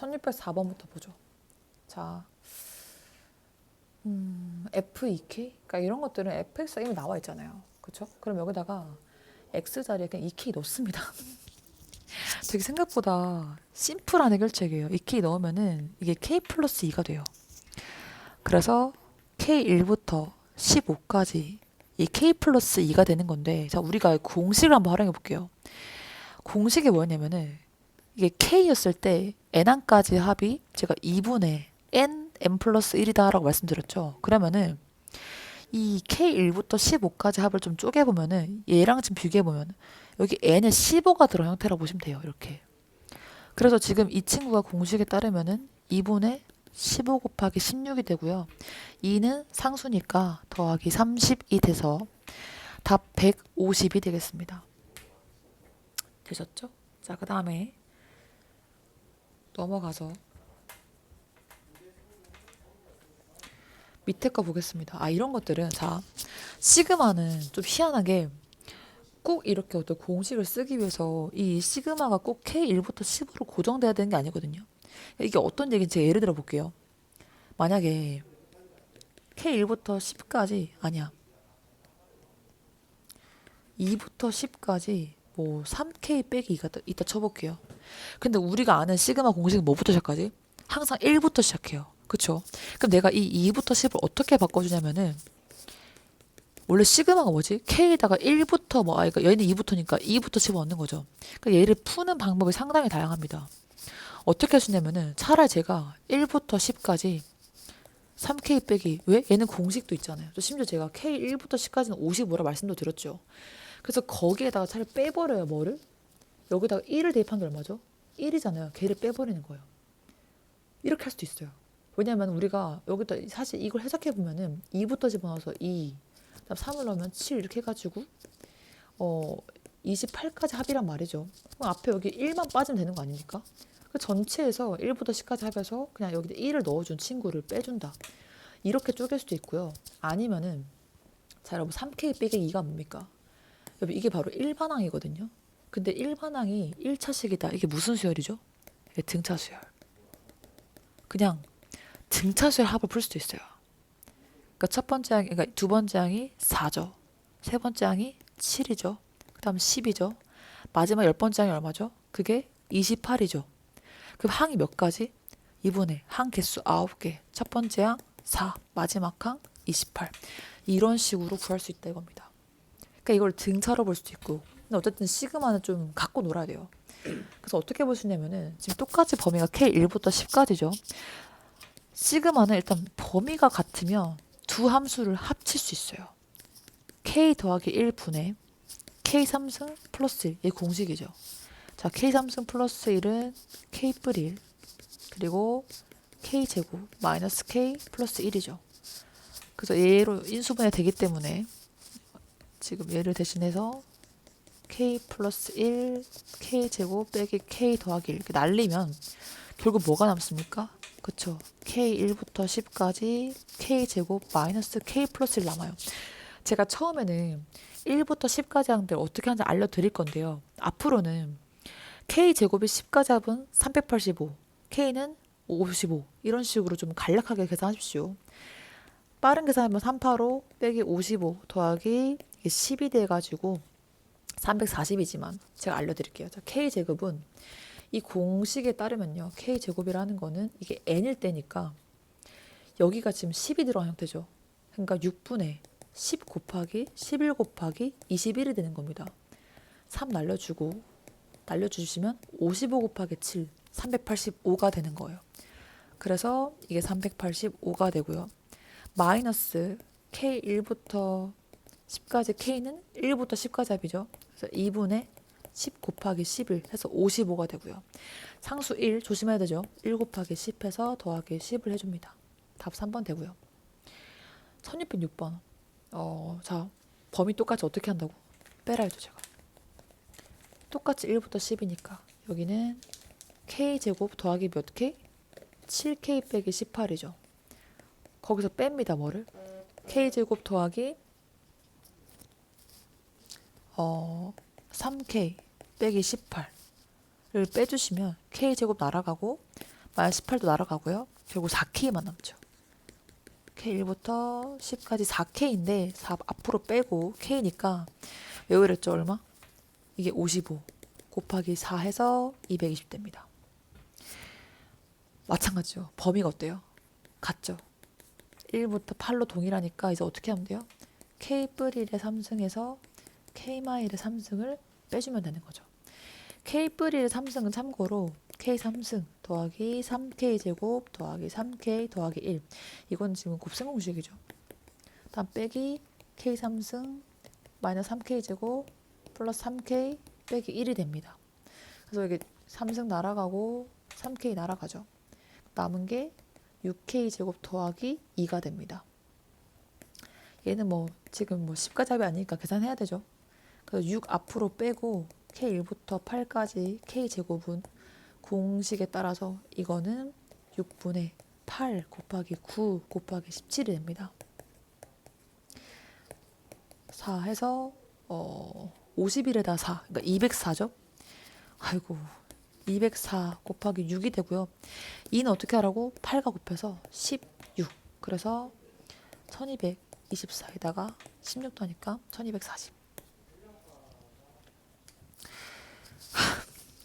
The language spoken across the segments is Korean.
1604번부터 보죠. 자, F2K? 그러니까 이런 것들은 fx가 이미 나와 있잖아요. 그쵸? 그럼 여기다가 x 자리에 그냥 2K 넣습니다. 되게 생각보다 심플한 해결책이에요. 2K 넣으면은 이게 K 플러스 2가 돼요. 그래서 K1부터 15까지 이 K 플러스 2가 되는 건데, 자, 우리가 공식을 한번 활용해 볼게요. 공식이 뭐였냐면은 이게 K였을 때 N항까지 합이 제가 2분의 N 플러스 1이다 라고 말씀드렸죠. 그러면은 이 K1부터 15까지 합을 좀 쪼개보면은 얘랑 지금 비교해보면 여기 N에 15가 들어간 형태라고 보시면 돼요. 이렇게. 그래서 지금 이 친구가 공식에 따르면은 2분의 15 곱하기 16이 되고요. 2는 상수니까 더하기 30이 돼서 답 150이 되겠습니다. 되셨죠? 자, 그 다음에 넘어가서 밑에 거 보겠습니다. 아, 이런 것들은 자, 시그마는 좀 희한하게 꼭 이렇게 어떤 공식을 쓰기 위해서 이 시그마가 꼭 K1부터 10으로 고정돼야 되는 게 아니거든요. 이게 어떤 얘기인지 제가 예를 들어 볼게요. 만약에 K1부터 10까지 아니야. 2부터 10까지 뭐 3K 빼기 2가 이따 쳐볼게요. 근데 우리가 아는 시그마 공식은 뭐부터 시작하지? 항상 1부터 시작해요. 그쵸? 그럼 내가 이 2부터 10을 어떻게 바꿔주냐면은 원래 시그마가 뭐지? K에다가 1부터 뭐, 그러니까 얘는 2부터니까 2부터 집어넣는 거죠. 그러니까 얘를 푸는 방법이 상당히 다양합니다. 어떻게 하시냐면은 차라리 제가 1부터 10까지 3K 빼기, 왜? 얘는 공식도 있잖아요. 또 심지어 제가 K1부터 10까지는 55라 말씀도 드렸죠. 그래서 거기에다가 차라리 빼버려요, 뭐를? 여기다가 1을 대입한 게 얼마죠? 1이잖아요. 걔를 빼버리는 거예요. 이렇게 할 수도 있어요. 왜냐면 우리가 여기다 사실 이걸 해석해 보면은 2부터 집어넣어서 2, 그다음 3을 넣으면 7 이렇게 해가지고 28까지 합이란 말이죠. 그럼 앞에 여기 1만 빠지면 되는 거 아닙니까? 그 전체에서 1부터 10까지 합해서 그냥 여기다 1을 넣어준 친구를 빼준다. 이렇게 쪼갤 수도 있고요. 아니면은 자, 여러분 3K 빼기 2가 뭡니까? 여러분 이게 바로 일반항이거든요. 근데 일반항이 1차식이다. 이게 무슨 수열이죠? 이게 등차 수열. 그냥 등차 수열 합을 풀 수도 있어요. 그러니까 첫 번째 항, 그러니까 두 번째 항이 4죠. 세 번째 항이 7이죠. 그다음 10이죠. 마지막 열 번째 항이 얼마죠? 그게 28이죠. 그럼 항이 몇 가지? 이분의 항 개수 9개. 첫 번째 항 4, 마지막 항 28. 이런 식으로 구할 수 있다 이겁니다. 그러니까 이걸 등차로 볼 수도 있고. 근데 어쨌든 시그마는 좀 갖고 놀아야 돼요. 그래서 어떻게 보시냐면은 지금 똑같이 범위가 K1부터 10까지죠. 시그마는 일단 범위가 같으면 두 함수를 합칠 수 있어요. K 더하기 1분의 K 3승 플러스 1. 이 공식이죠. 자, K 3승 플러스 1은 K 뿌리 1 그리고 K 제곱 마이너스 K 플러스 1이죠. 그래서 얘로 인수분해 되기 때문에 지금 얘를 대신해서 K 플러스 1 K 제곱 빼기 K 더하기 1 이렇게 날리면 결국 뭐가 남습니까? 그쵸. K1부터 10까지 K제곱 마이너스 K 플러스 1 남아요. 제가 처음에는 1부터 10까지 항들 어떻게 하는지 알려드릴 건데요. 앞으로는 K제곱이 10까지 합은 385, K는 55 이런 식으로 좀 간략하게 계산하십시오. 빠른 계산하면 385 빼기 55 더하기 10이 돼가지고 340이지만 제가 알려드릴게요. 자, K제곱은 이 공식에 따르면요. K제곱이라는 거는 이게 n일 때니까 여기가 지금 10이 들어간 형태죠. 그러니까 6분의 10 곱하기 11 곱하기 21이 되는 겁니다. 3 날려주시면 55 곱하기 7, 385가 되는 거예요. 그래서 이게 385가 되고요. 마이너스 K1부터 10까지 K는 1부터 10까지 합이죠. 그래서 2분의 10 곱하기 11 해서 55가 되고요. 상수 1 조심해야 되죠. 1 곱하기 10 해서 더하기 10을 해줍니다. 답 3번 되고요. 1606번. 자, 범위 똑같이 어떻게 한다고? 빼라 해줘 제가. 똑같이 1부터 10이니까 여기는 K제곱 더하기 몇 K? 7K 빼기 18이죠. 거기서 뺍니다. 뭐를? K제곱 더하기 3K 빼기 18을 빼주시면 K제곱 날아가고 마이너스 18도 날아가고요. 결국 4K만 남죠. K1부터 10까지 4K인데 4 앞으로 빼고 K니까 왜 그랬죠? 얼마? 이게 55 곱하기 4 해서 220 됩니다. 마찬가지죠. 범위가 어때요? 같죠? 1부터 8로 동일하니까 이제 어떻게 하면 돼요? K+1의 3승에서 K-1의 3승을 빼주면 되는 거죠. K+1의 3승은 참고로 K3승 더하기 3K제곱 더하기 3K 더하기 1. 이건 지금 곱셈 공식이죠. 다음 빼기 K3승 마이너스 3K제곱 플러스 3K 빼기 1이 됩니다. 그래서 이게 3승 날아가고 3K 날아가죠. 남은 게 6K제곱 더하기 2가 됩니다. 얘는 뭐 지금 뭐 10까지 합이 아니니까 계산해야 되죠. 그래서 6 앞으로 빼고 K1부터 8까지 K제곱은 공식에 따라서 이거는 6분의 8 곱하기 9 곱하기 17이 됩니다. 4 해서 51에다 4, 그러니까 204죠. 아이고 204 곱하기 6이 되고요. 2는 어떻게 하라고? 8과 곱해서 16. 그래서 1224에다가 16 하니까 1240.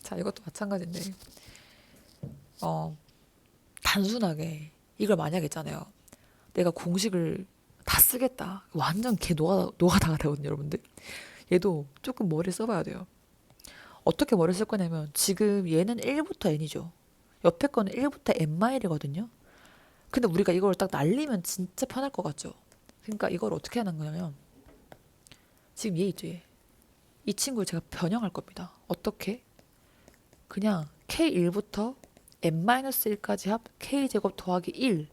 자, 이것도 마찬가지인데 단순하게 이걸 만약에 있잖아요. 내가 공식을 다 쓰겠다. 완전 개 노가다가 되거든요, 여러분들. 얘도 조금 머리 써봐야 돼요. 어떻게 머리 쓸 거냐면 지금 얘는 1부터 n이죠. 옆에 거는 1부터 n-1이거든요. 근데 우리가 이걸 딱 날리면 진짜 편할 것 같죠. 그러니까 이걸 어떻게 하는 거냐면 지금 얘 있죠, 얘. 이 친구를 제가 변형할 겁니다. 어떻게? 그냥 K1부터 n-1까지 합 K제곱 더하기 1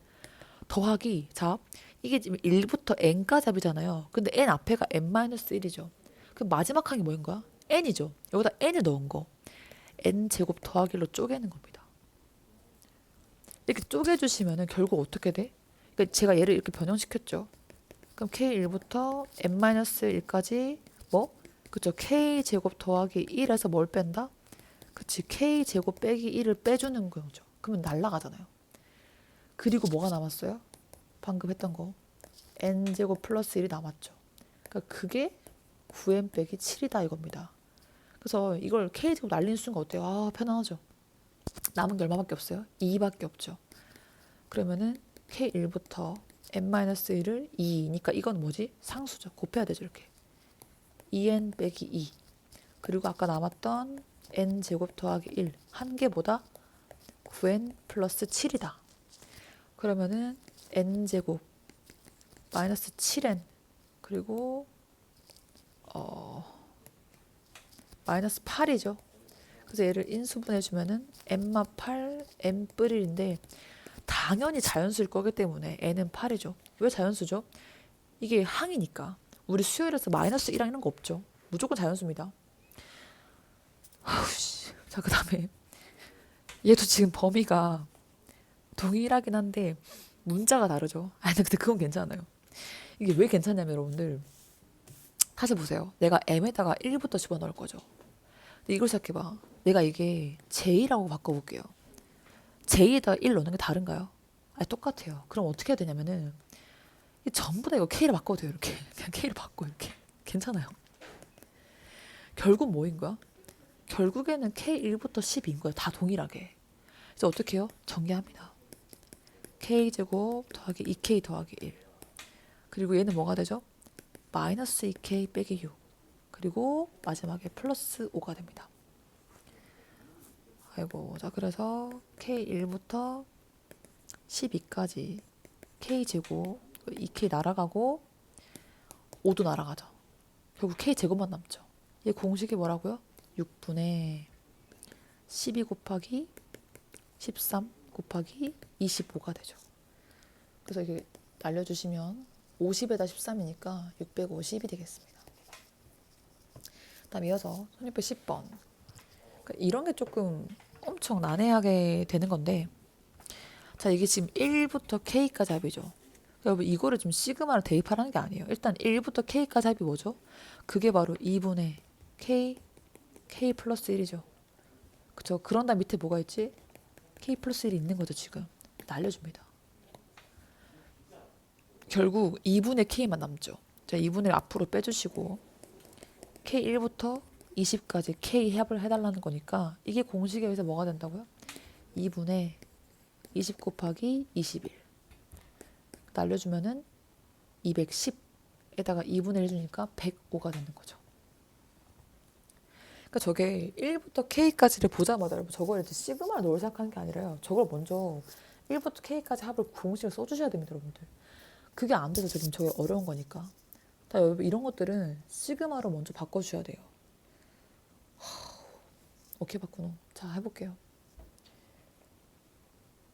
더하기 자 이게 지금 1부터 n까지 합이잖아요. 근데 n 앞에가 n-1이죠. 그럼 마지막 항이 뭐인 거야? n이죠. 여기다 n을 넣은 거. n제곱 더하기 1로 쪼개는 겁니다. 이렇게 쪼개주시면은 결국 어떻게 돼? 그러니까 제가 얘를 이렇게 변형시켰죠. 그럼 K1부터 n-1까지 뭐? 그쵸. K제곱 더하기 1에서 뭘 뺀다? 그치. K제곱 빼기 1을 빼주는 거죠. 그러면 날라가잖아요. 그리고 뭐가 남았어요? 방금 했던 거. n제곱 플러스 1이 남았죠. 그러니까 그게 9n 빼기 7이다 이겁니다. 그래서 이걸 K제곱 날리는 순간 어때요? 아, 편안하죠. 남은 게 얼마밖에 없어요? 2밖에 없죠. 그러면은 K1부터 n-1을 2니까 이건 뭐지? 상수죠. 곱해야 되죠. 이렇게 2n 빼기 2 그리고 아까 남았던 n제곱 더하기 1 한 개보다 9n 플러스 7이다. 그러면은 n제곱 마이너스 7n 그리고 마이너스 8이죠. 그래서 얘를 인수분해주면은 n-8 n+1인데 당연히 자연수일 거기 때문에 n은 8이죠. 왜 자연수죠? 이게 항이니까. 우리 수열에서 마이너스 1항 이런 거 없죠. 무조건 자연수입니다. 자, 그 다음에 얘도 지금 범위가 동일하긴 한데 문자가 다르죠. 아니 근데 그건 괜찮아요. 이게 왜 괜찮냐면 여러분들 다시 보세요. 내가 m에다가 1부터 집어넣을 거죠. 근데 이걸 생각해봐. 내가 이게 j라고 바꿔볼게요. j에다가 1 넣는 게 다른가요? 아니 똑같아요. 그럼 어떻게 해야 되냐면은 전부 다 이거 k를 바꿔도 돼요. 이렇게 그냥 k를 바꿔 이렇게 괜찮아요. 결국 뭐인 거야? 결국에는 K1부터 10인 거예요. 다 동일하게. 그래서 어떻게 해요? 정리합니다. K제곱 더하기 2K 더하기 1. 그리고 얘는 뭐가 되죠? 마이너스 2K 빼기 6. 그리고 마지막에 플러스 5가 됩니다. 아이고, 자 그래서 K1부터 12까지 K제곱 2K 날아가고 5도 날아가죠. 결국 K제곱만 남죠. 얘 공식이 뭐라고요? 6분의 12 곱하기 13 곱하기 25가 되죠. 그래서 이게 날려주시면 50에다 13이니까 650이 되겠습니다. 다음 이어서 1610번. 그러니까 이런 게 조금 엄청 난해하게 되는 건데 자 이게 지금 1부터 K까지 합이죠. 여러분 이거를 좀 시그마로 대입하라는 게 아니에요. 일단 1부터 K까지 합이 뭐죠? 그게 바로 2분의 K 플러스 1이죠. 그쵸? 그런 다음 밑에 뭐가 있지? k 플러스 1이 있는 거죠 지금. 날려줍니다. 결국 2분의 k만 남죠. 자, 2분의 1 앞으로 빼주시고 k1부터 20까지 k 합을 해달라는 거니까 이게 공식에 의해서 뭐가 된다고요? 2분의 20 곱하기 21 날려주면은 210에다가 2분의 1 주니까 105가 되는 거죠. 그러니까 저게 1부터 k까지를 보자마자 여러분 저걸 이제 시그마를 넣을 생각하는 게 아니라요. 저걸 먼저 1부터 k까지 합을 공식을 써주셔야 됩니다, 여러분들. 그게 안 돼서 지금 저게 어려운 거니까. 다 여러분 이런 것들은 시그마로 먼저 바꿔주셔야 돼요. 오케이 바꾸노. 자 해볼게요.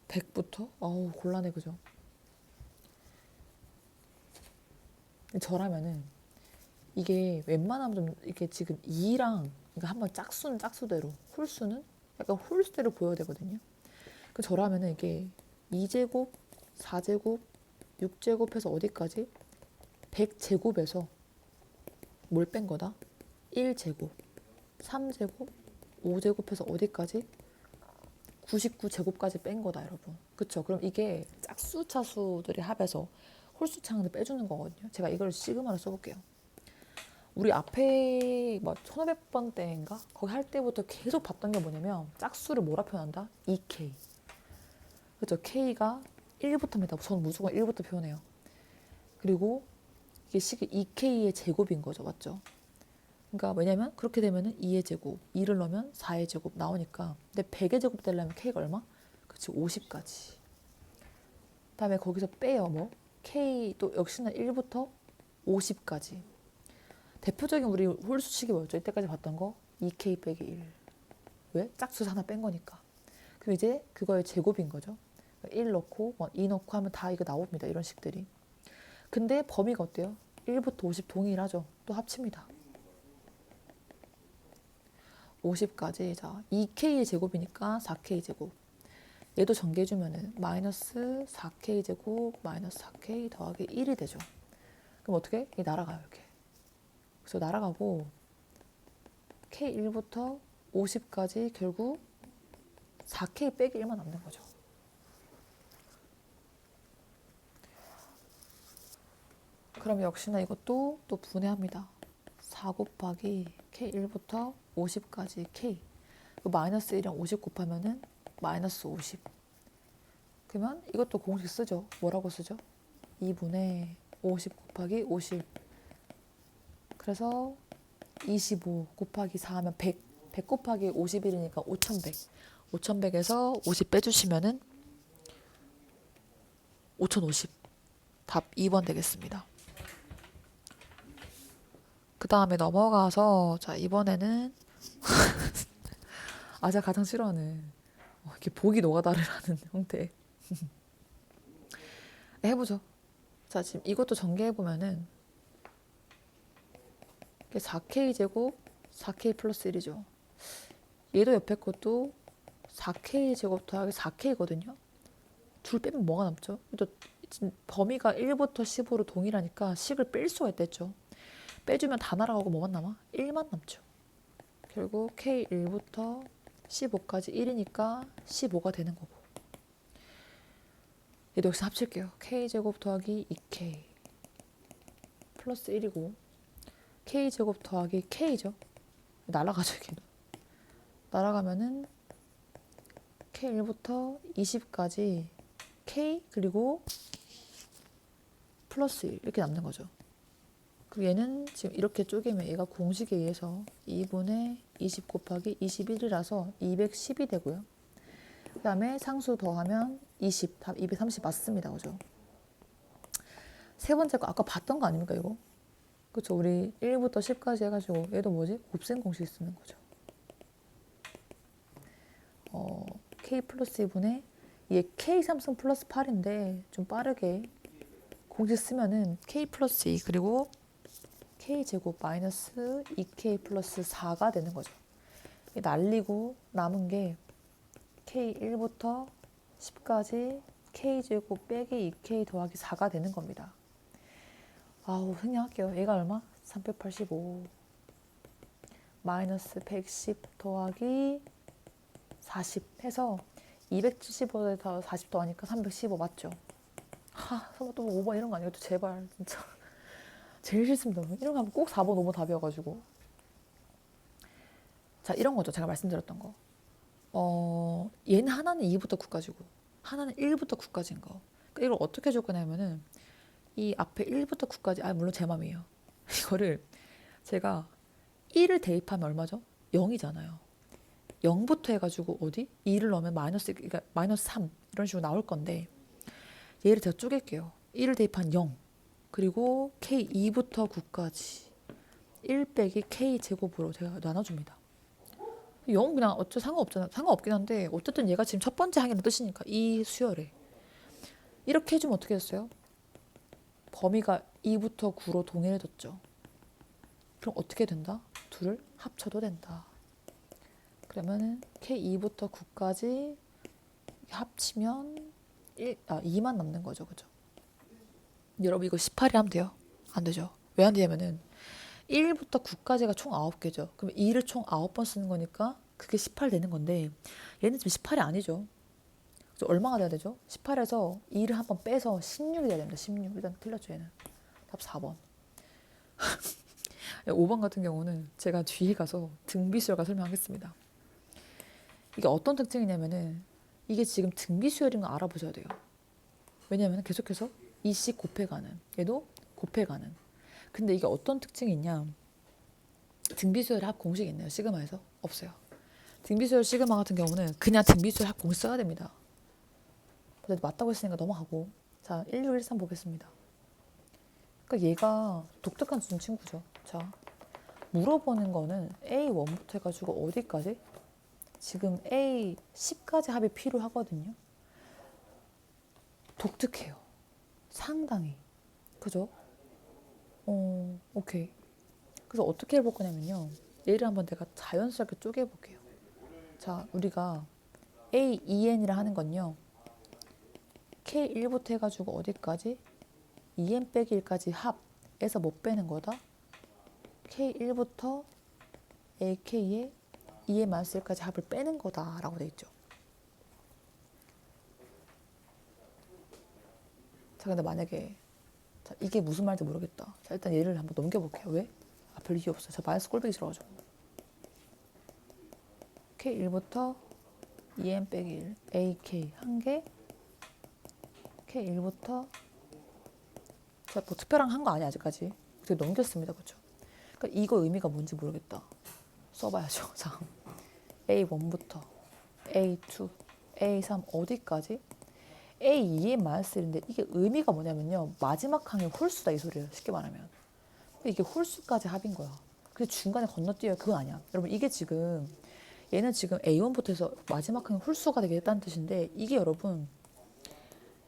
100부터? 어우 곤란해 그죠? 저라면은 이게 웬만하면 좀 이렇게 지금 2랑 그러니까 한번 짝수는 짝수대로 홀수는 약간 홀수대로 보여야 되거든요. 그 저라면은 이게 2제곱, 4제곱, 6제곱해서 어디까지? 100제곱에서 뭘 뺀 거다? 1제곱, 3제곱, 5제곱해서 어디까지? 99제곱까지 뺀 거다 여러분. 그쵸? 그럼 이게 짝수 차수들의 합에서 홀수 차항을 빼주는 거거든요. 제가 이걸 시그마로 써볼게요. 우리 앞에 뭐 1500번 때인가? 거기 할 때부터 계속 봤던 게 뭐냐면 짝수를 뭐라 표현한다? 2K. 그렇죠? K가 1부터입니다. 저는 무조건 1부터 표현해요. 그리고 이게 식이 2K의 제곱인 거죠. 맞죠? 그러니까 왜냐면 그렇게 되면은 2의 제곱, 2를 넣으면 4의 제곱 나오니까. 근데 100의 제곱 되려면 K가 얼마? 그렇지 50까지. 다음에 거기서 빼요. 뭐? K 또 역시나 1부터 50까지. 대표적인 우리 홀수식이 뭐였죠? 이때까지 봤던 거 2K 빼기 1. 왜? 짝수 하나 뺀 거니까. 그럼 이제 그거의 제곱인 거죠. 1 넣고 2 넣고 하면 다 이거 나옵니다. 이런 식들이. 근데 범위가 어때요? 1부터 50 동일하죠. 또 합칩니다. 50까지. 자, 2K의 제곱이니까 4K 제곱. 얘도 전개해주면은 마이너스 4K 제곱 마이너스 4K 더하기 1이 되죠. 그럼 어떻게? 이게 날아가요. 이렇게. 그래서 날아가고 K1부터 50까지 결국 4K 빼기 1만 남는 거죠. 그럼 역시나 이것도 또 분해합니다. 4 곱하기 K1부터 50까지 K. 마이너스 1이랑 50 곱하면은 마이너스 50. 그러면 이것도 공식 쓰죠. 뭐라고 쓰죠? 2분의 50 곱하기 50. 그래서 25 곱하기 4 하면 100. 100 곱하기 51이니까 5100. 5100에서 50 빼주시면은 5050. 답 2번 되겠습니다. 그 다음에 넘어가서 자 이번에는 제가 가장 싫어하는 이렇게 보기 노가다를 하는 형태. 해보죠. 자 지금 이것도 전개해보면은 4K 제곱 4K 플러스 1이죠. 얘도 옆에 것도 4K 제곱 더하기 4K거든요. 둘 빼면 뭐가 남죠? 또 범위가 1부터 15로 동일하니까 식을 뺄 수가 있댔죠. 빼주면 다 날아가고 뭐만 남아? 1만 남죠. 결국 K1부터 15까지 1이니까 15가 되는 거고. 얘도 역시 합칠게요. K제곱 더하기 2K 플러스 1이고 K제곱 더하기 K죠. 날아가죠. 이게. 날아가면은 K1부터 20까지 K 그리고 플러스 1 이렇게 남는 거죠. 그리고 얘는 지금 이렇게 쪼개면 얘가 공식에 의해서 2분의 20 곱하기 21이라서 210이 되고요. 그 다음에 상수 더하면 20, 답 230 맞습니다. 그죠? 세 번째 거 아까 봤던 거 아닙니까 이거? 그쵸? 우리 1부터 10까지 해가지고 얘도 뭐지? 곱셈 공식 쓰는 거죠. K 플러스 2분의 얘 K 3승 플러스 8인데 좀 빠르게 공식 쓰면은 K 플러스 2 그리고 K 제곱 마이너스 2K 플러스 4가 되는 거죠. 날리고 남은 게 K1부터 10까지 K 제곱 빼기 2K 더하기 4가 되는 겁니다. 생략할게요. 얘가 얼마? 385 마이너스 110 더하기 40 해서 275에서 40 더하니까 315 맞죠? 설마 또 5번 이런 거 아니겠죠? 제발 진짜 제일 싫습니다. 이런 거 하면 꼭 4번 5번 답이어가지고. 자, 이런 거죠. 제가 말씀드렸던 거. 얘는 하나는 2부터 9까지고 하나는 1부터 9까지인 거. 그러니까 이걸 어떻게 줄 거냐면은 이 앞에 1부터 9까지, 물론 제 맘이에요. 이거를 제가 1을 대입하면 얼마죠? 0이잖아요. 0부터 해가지고 어디? 2를 넣으면 마이너스, 그러니까 마이너스 3 이런 식으로 나올 건데 얘를 제가 쪼갤게요. 1을 대입한 0 그리고 K2부터 9까지 1 빼기 K제곱으로 제가 나눠줍니다. 0 그냥 어째 상관없잖아. 상관없긴 한데 어쨌든 얘가 지금 첫 번째 항이라는 뜻이니까 이 수열에 이렇게 해주면 어떻게 됐어요? 범위가 2부터 9로 동일해졌죠. 그럼 어떻게 된다? 둘을 합쳐도 된다. 그러면은 K2부터 9까지 합치면 2만 남는 거죠. 그죠? 여러분 이거 18이 하면 돼요? 안 되죠. 왜 안 되냐면은 1부터 9까지가 총 9개죠. 그럼 2를 총 9번 쓰는 거니까 그게 18 되는 건데 얘는 지금 18이 아니죠. 그래서 얼마가 돼야 되죠? 18에서 2를 한 번 빼서 16이 돼야 됩니다. 16. 일단 틀렸죠 얘는. 답 4번. 5번 같은 경우는 제가 뒤에 가서 등비수열과 설명하겠습니다. 이게 어떤 특징이냐면은 이게 지금 등비수열인 거 알아보셔야 돼요. 왜냐하면 계속해서 이씩 곱해가는, 얘도 곱해가는. 근데 이게 어떤 특징이 있냐? 등비수열 합 공식이 있나요? 시그마에서? 없어요. 등비수열 시그마 같은 경우는 그냥 등비수열 합 공식 써야 됩니다. 근데 맞다고 했으니까 넘어가고. 자, 1613 보겠습니다. 그러니까 얘가 독특한 친구죠. 자, 물어보는 거는 A1부터 해가지고 어디까지? 지금 A10까지 합이 필요하거든요. 독특해요. 상당히. 그죠? 오케이. 그래서 어떻게 해볼 거냐면요. 얘를 한번 내가 자연스럽게 쪼개볼게요. 자, 우리가 A2N이라 하는 건요. K1부터 해가지고 어디까지? 2N 빼기 1까지 합에서 못 빼는 거다. K1부터 AK에 2N 마이너스 1까지 합을 빼는 거다라고 돼 있죠. 자, 근데 만약에 자, 이게 무슨 말인지 모르겠다. 자, 일단 얘를 한번 넘겨볼게요. 왜? 별 이유 없어요. 저 마이너스 꼴 빼기 싫어가지고. K1부터 2N 빼기 1 AK 한 개 K1부터 자, 뭐 특별한 한 거 아니야 아직까지. 되게 넘겼습니다. 그렇죠? 그러니까 이거 의미가 뭔지 모르겠다. 써봐야죠. 자, A1부터 A2, A3 어디까지? A2의 마이너스 1인데 이게 의미가 뭐냐면요. 마지막 항의 홀수다 이 소리예요. 쉽게 말하면. 이게 홀수까지 합인 거야. 근데 중간에 건너뛰어야 그건 아니야. 여러분 이게 지금 얘는 지금 A1부터 해서 마지막 항의 홀수가 되겠다는 뜻인데 이게 여러분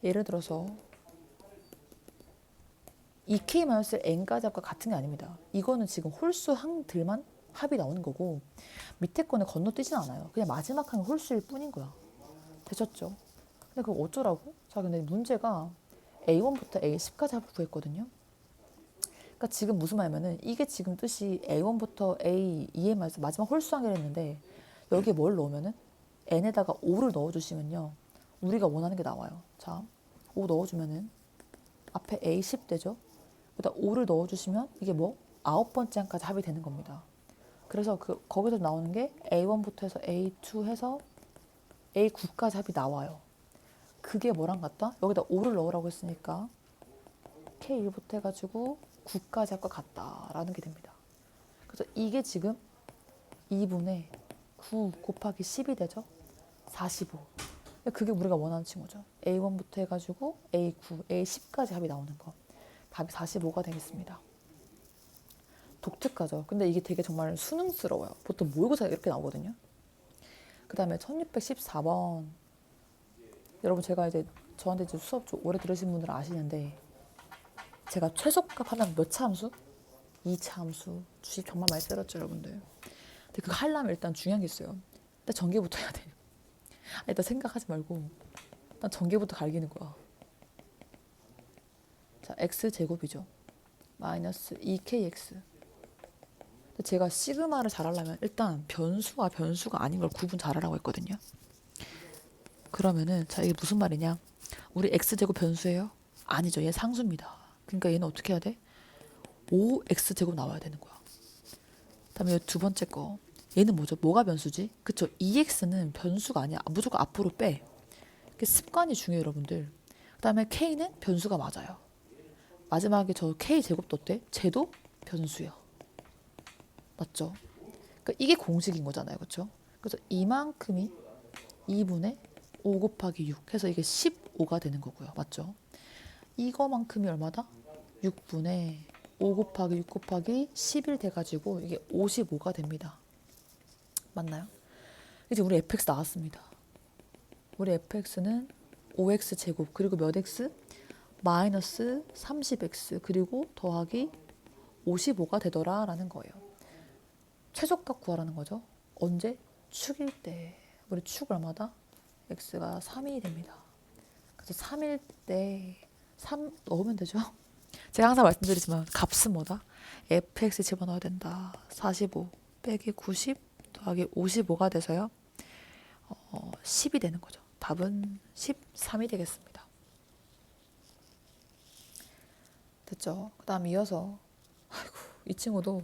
예를 들어서 2K-N까지 합과 같은 게 아닙니다. 이거는 지금 홀수 항들만 합이 나오는 거고 밑에 거는 건너뛰진 않아요. 그냥 마지막 항의 홀수일 뿐인 거야. 되셨죠? 근데 그거 어쩌라고? 자, 근데 문제가 A1부터 A10까지 합을 구했거든요. 그러니까 지금 무슨 말이냐면은 이게 지금 뜻이 A1부터 A2에 마지막 홀수항을 했는데 여기에 뭘 넣으면은 N에다가 5를 넣어주시면요. 우리가 원하는 게 나와요. 자, 5 넣어주면은 앞에 A10 되죠? 그다음 5를 넣어주시면 이게 뭐? 9번째 항까지 합이 되는 겁니다. 그래서 거기서 나오는 게 A1부터 해서 A2 해서 A9까지 합이 나와요. 그게 뭐랑 같다? 여기다 5를 넣으라고 했으니까 K1부터 해가지고 9까지 합과 같다라는 게 됩니다. 그래서 이게 지금 2분의 9 곱하기 10이 되죠? 45. 그게 우리가 원하는 친구죠. A1부터 해가지고 A9, A10까지 합이 나오는 거. 답이 45가 되겠습니다. 독특하죠. 근데 이게 되게 정말 수능스러워요. 보통 모의고사 이렇게 나오거든요. 그 다음에 1614번. 여러분 제가 이제 저한테 이제 수업 좀 오래 들으신 분들은 아시는데 제가 최소값 하면 몇 차 함수? 2차 함수. 주식 정말 많이 때렸죠 여러분들. 근데 그거 하려면 일단 중요한 게 있어요. 일단 전개부터 해야 돼. 일단 생각하지 말고 일단 전개부터 갈기는 거야. 자, x제곱이죠. 마이너스 2kx. 제가 시그마를 잘하려면 일단 변수가 아닌 걸 구분 잘하라고 했거든요. 그러면은 자 이게 무슨 말이냐? 우리 x제곱 변수예요? 아니죠. 얘 상수입니다. 그러니까 얘는 어떻게 해야 돼? 5x제곱 나와야 되는 거야. 그다음에 두 번째 거. 얘는 뭐죠? 뭐가 변수지? 그쵸? 2x는 변수가 아니야. 무조건 앞으로 빼. 그 습관이 중요해요, 여러분들. 그다음에 k는 변수가 맞아요. 마지막에 저 k제곱도 어때? 쟤도 변수야. 맞죠? 그러니까 이게 공식인 거잖아요. 그쵸? 그래서 이만큼이 2분의 5 곱하기 6 해서 이게 15가 되는 거고요. 맞죠? 이거만큼이 얼마다? 6분의 5 곱하기 6 곱하기 11 돼가지고 이게 55가 됩니다. 맞나요? 이제 우리 fx 나왔습니다. 우리 fx는 5x 제곱 그리고 몇 x? 마이너스 30x 그리고 더하기 55가 되더라 라는 거예요. 최소값 구하라는 거죠. 언제? 축일 때. 우리 축 얼마다? x가 3이 됩니다. 그래서 3일 때 3 넣으면 되죠. 제가 항상 말씀드리지만 값은 뭐다? fx 집어넣어야 된다. 45 빼기 90 더하기 55가 돼서요. 10이 되는 거죠. 답은 13이 되겠습니다. 됐죠? 그 다음 이어서 아이고 이 친구도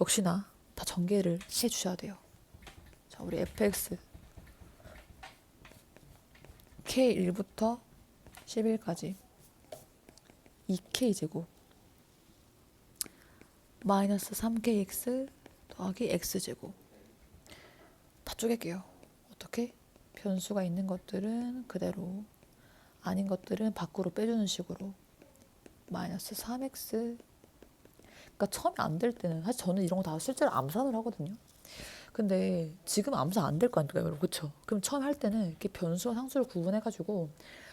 역시나 다 전개를 해 주셔야 돼요. 자, 우리 fx k1부터 11까지 2k제곱 마이너스 3kx 더하기 x제곱 다 쪼갤게요. 어떻게? 변수가 있는 것들은 그대로 아닌 것들은 밖으로 빼주는 식으로 마이너스 3x 그러니까 처음에 안 될 때는 사실 저는 이런 거 다 실제로 암산을 하거든요. 근데 지금 암산 안 될 거 아닙니까 여러분 그쵸? 그럼 처음 할 때는 이렇게 변수와 상수를 구분해가지고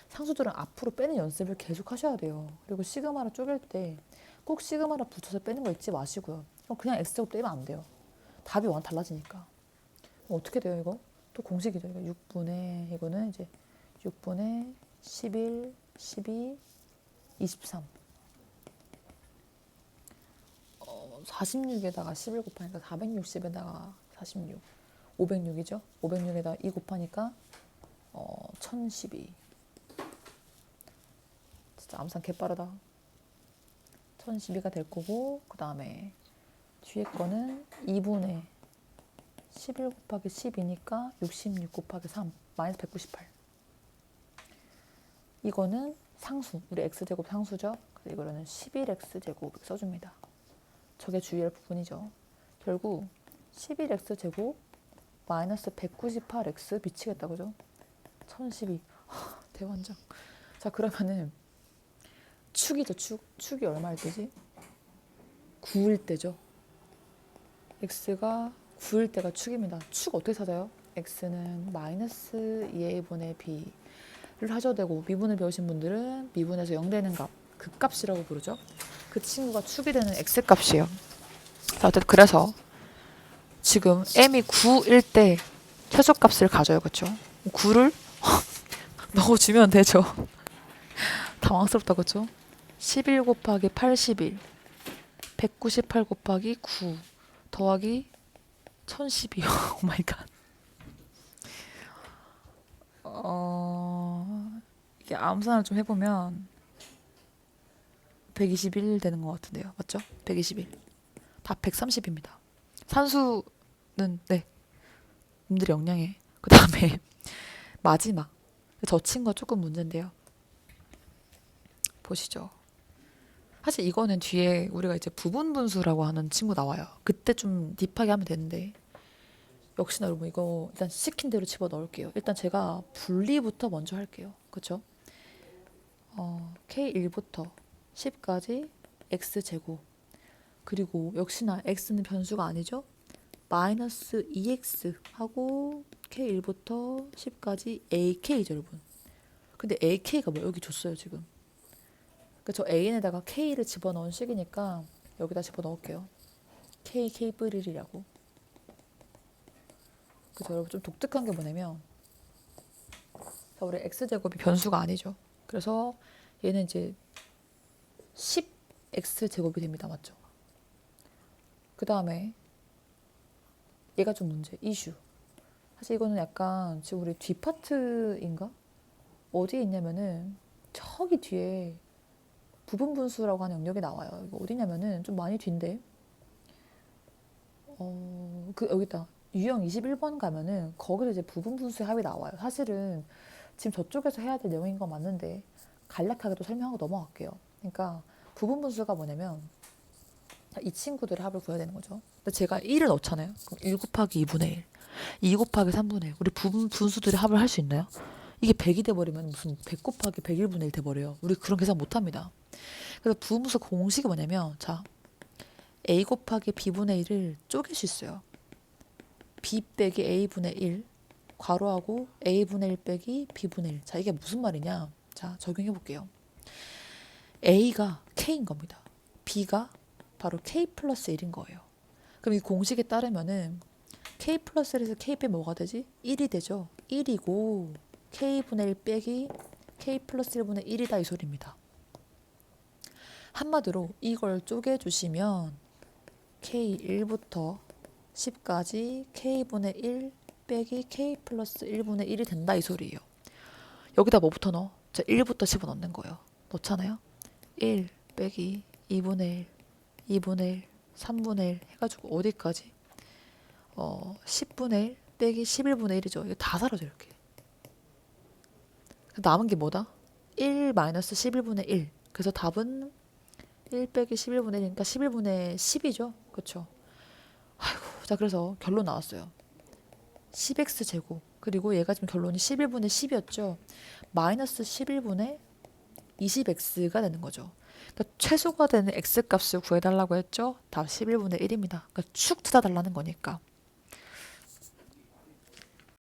상수들은 앞으로 빼는 연습을 계속 하셔야 돼요. 그리고 시그마를 쪼갤 때 꼭 시그마를 붙여서 빼는 거 잊지 마시고요. 그냥 x제곱 빼면 안 돼요. 답이 완전 달라지니까. 어떻게 돼요 이거? 또 공식이죠. 이거 6분의 이거는 이제 6분의 11, 12, 23 46에다가 11 곱하니까 460에다가 46 506이죠. 506에다가 2 곱하니까 1012 진짜 암산 개빠르다. 1012가 될 거고 그 다음에 뒤에 거는 2분의 11 곱하기 10이니까 66 곱하기 3 마이너스 198 이거는 상수 우리 x제곱 상수죠. 그래서 이거는 11x제곱 써줍니다. 저게 주의할 부분이죠. 결국 11x제곱 마이너스 198x 미치겠다 그죠? 1012 대환장. 자 그러면은 축이죠. 축이 얼마일 때지? 9일 때죠. x가 9일 때가 축입니다. 축 어떻게 찾아요? x는 마이너스 2a분의 b를 하셔도 되고 미분을 배우신 분들은 미분에서 0 되는 값 그 값이라고 부르죠. 그 친구가 축이 되는 x값이에요. 자, 어쨌든 그래서 지금 m이 9일 때 최소값을 가져요. 그렇죠? 9를 넣어주면 되죠. 당황스럽다 그렇죠? 11 곱하기 81 198 곱하기 9 더하기 1012 오 마이 갓. 이게 암산을 좀 해보면 121 되는 것 같은데요. 맞죠? 121 다 130입니다. 산수는 네 님들이 영양해. 그 다음에 마지막 저 친구가 조금 문제인데요. 보시죠. 사실 이거는 뒤에 우리가 이제 부분분수라고 하는 친구 나와요. 그때 좀 딥하게 하면 되는데 역시나 여러분 이거 일단 시킨 대로 집어 넣을게요. 일단 제가 분리부터 먼저 할게요. 그쵸? K1부터 10까지 X제곱 그리고 역시나 X는 변수가 아니죠? 마이너스 2X 하고 K1부터 10까지 AK죠 여러분. 근데 AK가 뭐 여기 줬어요 지금. 저 A에다가 K를 집어넣은 식이니까 여기다 집어넣을게요. K 뿌리리라고. 그래서 여러분 좀 독특한 게 뭐냐면 자, 우리 X제곱이 변수가 아니죠. 그래서 얘는 이제 10X제곱이 됩니다. 맞죠? 그 다음에 얘가 좀 문제, 이슈. 사실 이거는 약간 지금 우리 뒷파트인가? 어디에 있냐면은 저기 뒤에 부분 분수라고 하는 영역이 나와요. 이거 어디냐면은 좀 많이 뒤인데 그 여기다 유형 21번 가면은 거기서 이제 부분 분수의 합이 나와요. 사실은 지금 저쪽에서 해야 될 내용인 건 맞는데 간략하게 또 설명하고 넘어갈게요. 그러니까 부분 분수가 뭐냐면 이 친구들의 합을 구해야 되는 거죠. 근데 제가 1을 넣잖아요. 그럼 1 곱하기 2분의 1, 2 곱하기 3분의 1. 우리 부분 분수들의 합을 할 수 있나요? 이게 100이 돼버리면 무슨 100 곱하기 101분의 1 돼버려요. 우리 그런 계산 못합니다. 그래서 부분 분수 공식이 뭐냐면 자 a 곱하기 b분의 1을 쪼갤 수 있어요. b 빼기 a분의 1 괄호하고 a분의 1 빼기 b분의 1. 자 이게 무슨 말이냐. 자 적용해 볼게요. a가 k인 겁니다. b가 바로 k 플러스 1인 거예요. 그럼 이 공식에 따르면은 k 플러스 1에서 k 빼면 뭐가 되지? 1이 되죠. 1이고 k분의 1 빼기 k 플러스 1분의 1이다 이 소리입니다. 한마디로 이걸 쪼개주시면 k1부터 10까지 k분의 1 빼기 k 플러스 1분의 1이 된다 이 소리예요. 여기다 뭐부터 넣어? 자 1부터 10을 넣는 거예요. 넣잖아요. 1 빼기 2분의 1, 2분의 1, 3분의 1 해가지고 어디까지? 10분의 1 빼기 11분의 1이죠. 이거 다 사라져 이렇게. 남은 게 뭐다? 1 마이너스 11분의 1. 그래서 답은 1 빼기 11분의 1이니까 11분의 10이죠. 그렇죠? 아이고, 자 그래서 결론 나왔어요. 10x 제곱 그리고 얘가 지금 결론이 11분의 10이었죠. 마이너스 11분의 20x가 되는 거죠. 그러니까 최소가 되는 x 값을 구해달라고 했죠. 답 11분의 1입니다. 그러니까 축 찾아달라는 거니까.